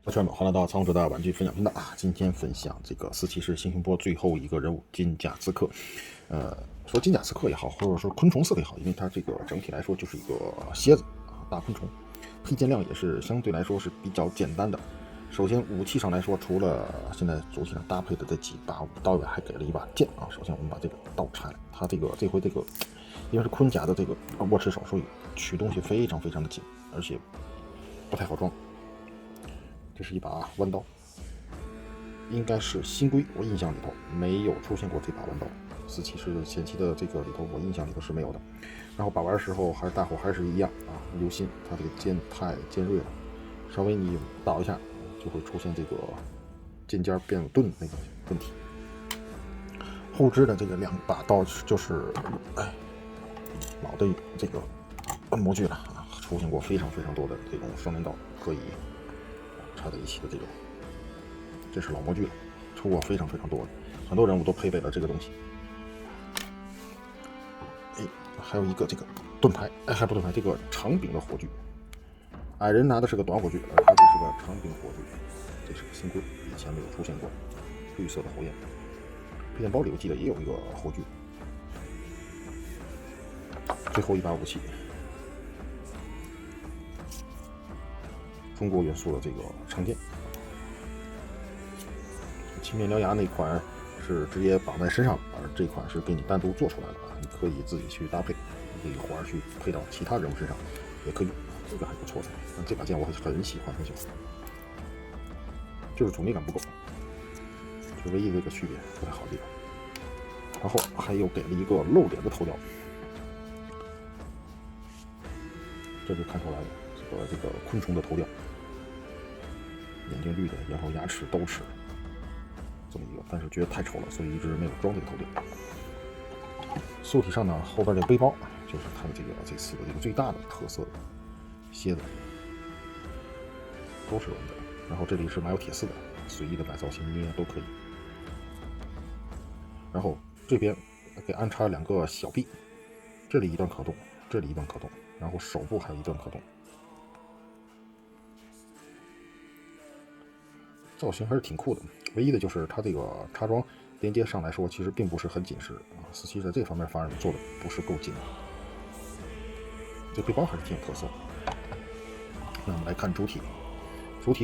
我圈们，欢迎来到仓鼠的玩具分享频道啊！今天分享这个四骑士星星波最后一个人物金甲刺客。说金甲刺客也好，或者说昆虫刺客也好，因为它这个整体来说就是一个蝎子啊，大昆虫，配件量也是相对来说是比较简单的。首先武器上来说，除了现在主体上搭配的这几把武刀外，还给了一把剑啊。首先我们把这个刀拆了，它这回因为是盔甲的这个握持手，所以取东西非常的紧，而且不太好装。这是一把弯刀，应该是新规，我印象里头没有出现过这把弯刀。四骑士前期的这个里头，我印象里头是没有的。然后把玩的时候，大伙还是一样啊，留心它这个剑太尖锐了，稍微你倒一下，就会出现这个剑尖变钝的那个问题。后置的这个两把刀就是老的这个模具了啊，出现过非常多的这种双刃刀可以插在一起的这种，这是老模具了，出过非常多的，很多人物都配备了这个东西。还有一个这个盾牌，还不盾牌，这个长柄的火炬。矮人拿的是个短火炬，而他这是个长柄火炬，这是个新规，以前没有出现过。绿色的火焰，配件包里我记得也有一个火炬。最后一把武器，中国元素的这个长剑。青面獠牙那款是直接绑在身上，而这款是给你单独做出来的啊，你可以自己去搭配，这个环去配到其他人物身上也可以，这个还不错的。这把剑我很喜欢，就是阻尼感不够，是唯一的一个区别，不太好的地方。然后还有给了一个露脸的头雕，这就看出来了，这个昆虫的头雕，眼睛绿的，然后牙齿都是这么一个，但是觉得太丑了，所以一直没有装这个头雕。素体上呢，后边这个背包就是它的这次的这个最大的特色蝎子，都是纹的。然后这里是埋有铁丝的，随意的摆造型捏都可以。然后这边给安插两个小臂，这里一段可动，这里一段可动，然后手部还有一段可动。造型还是挺酷的，唯一的就是它这个插装连接上来说，其实并不是很紧实啊。四骑在这方面反而做的不是够紧。这背包还是挺有特色的。那我们来看主体，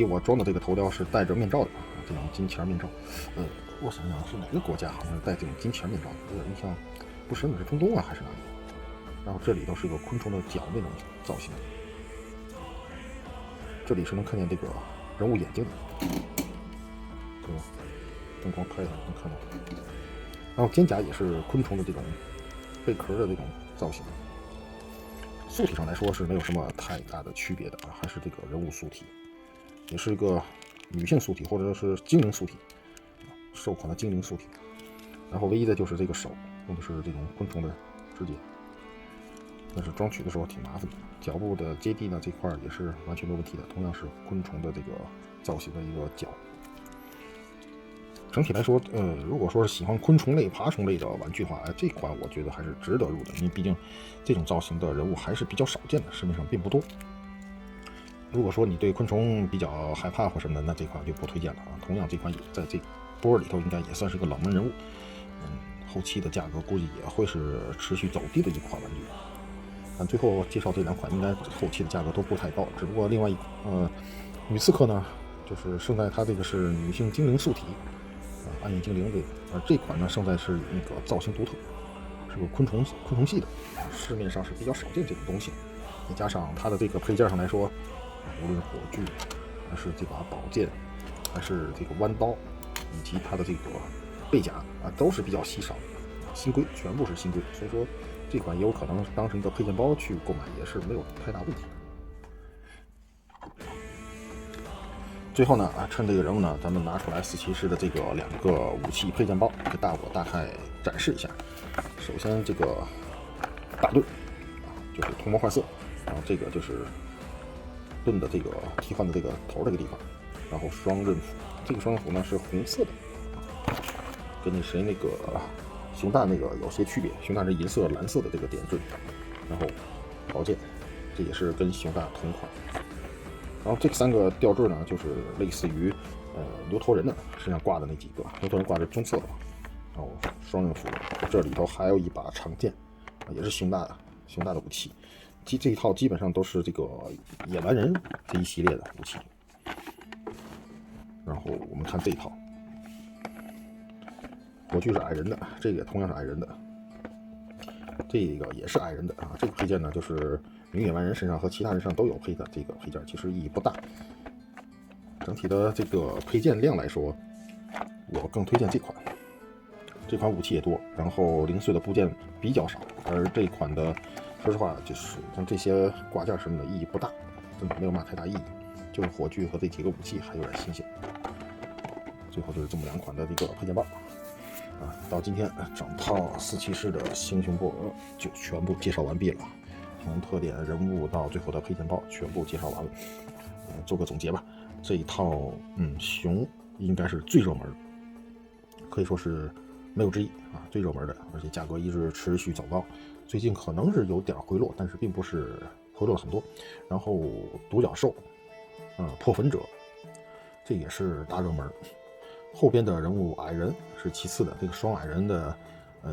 我装的这个头雕是戴着面罩的啊，这种金钱面罩。我想想是哪个国家好像是戴这种金钱面罩的，我印象不深的是中东啊还是哪里？然后这里头是个昆虫的脚那种造型，这里是能看见这个人物眼睛的。灯光开了能看到，然后肩甲也是昆虫的这种贝壳的这种造型。素体上来说是没有什么太大的区别的啊，还是这个人物素体，也是一个女性素体或者是精灵素体，兽款的精灵素体。然后唯一的就是这个手用的是这种昆虫的指节，但是装取的时候挺麻烦的。脚部的接地呢这块也是完全没问题的，同样是昆虫的这个造型的一个脚。整体来说，如果说是喜欢昆虫类、爬虫类的玩具的话，这款我觉得还是值得入的，因为毕竟这种造型的人物还是比较少见的，市面上并不多。如果说你对昆虫比较害怕或什么的，那这款就不推荐了啊。同样，这款也在这波里头应该也算是个冷门人物，后期的价格估计也会是持续走低的一款玩具。但最后介绍这两款，应该后期的价格都不太高，只不过另外女刺客呢，就是胜在它这个是女性精灵素体。暗影精灵这个，而这款呢胜在是那个造型独特，是个昆虫系的，市面上是比较少见这种东西。再加上它的这个配件上来说，无论火炬，还是这把宝剑，还是这个弯刀，以及它的这个背甲啊，都是比较稀少的，新规全部是新规，所以说这款也有可能当成一个配件包去购买，也是没有太大问题。最后呢，趁这个人物呢，咱们拿出来四骑士的这个两个武器配件包，给大概展示一下。首先这个大盾就是铜模换色，然后这个就是盾的这个替换的这个头这个地方，然后双刃斧，这个双刃斧呢是红色的，跟那个熊大那个有些区别，熊大是银色蓝色的这个点缀，然后宝剑，这也是跟熊大同款。然后这3个吊坠呢，就是类似于牛头人的身上挂的那几个，牛头人挂着棕色的，然后双刃斧，这里头还有一把长剑，也是熊大的武器。这一套基本上都是这个野蛮人这一系列的武器。然后我们看这一套，火炬是矮人的，这个同样是矮人的，这个也是矮人的啊。这个配件呢，就是女野蛮人身上和其他人身上都有配的这个配件，其实意义不大。整体的这个配件量来说，我更推荐这款。这款武器也多，然后零碎的部件比较少，而这款的，说实话，就是像这些挂件什么的意义不大，真的没有嘛太大意义，就是火炬和这几个武器还有点新鲜。最后就是这么2款的这个配件包啊，到今天整套4骑士的星穹波俄就全部介绍完毕了，从特点、人物到最后的配件包全部介绍完了。做个总结吧，这一套熊应该是最热门，可以说是没有之一啊，最热门的，而且价格一直持续走高，最近可能是有点回落，但是并不是回落了很多。然后独角兽，破粉者，这也是大热门。后边的人物矮人是其次的，这个双矮人的，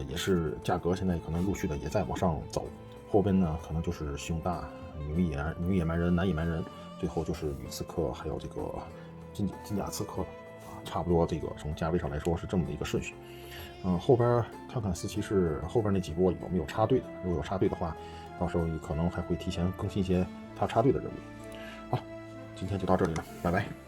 也是价格现在可能陆续的也在往上走。后边呢，可能就是熊大、女野蛮人、男野蛮人，最后就是女刺客，还有这个金甲刺客啊，差不多这个从价位上来说是这么的一个顺序。后边看看4骑士后边那几波有没有插队的，如果有插队的话，到时候可能还会提前更新一些他插队的人物。好，今天就到这里了，拜拜。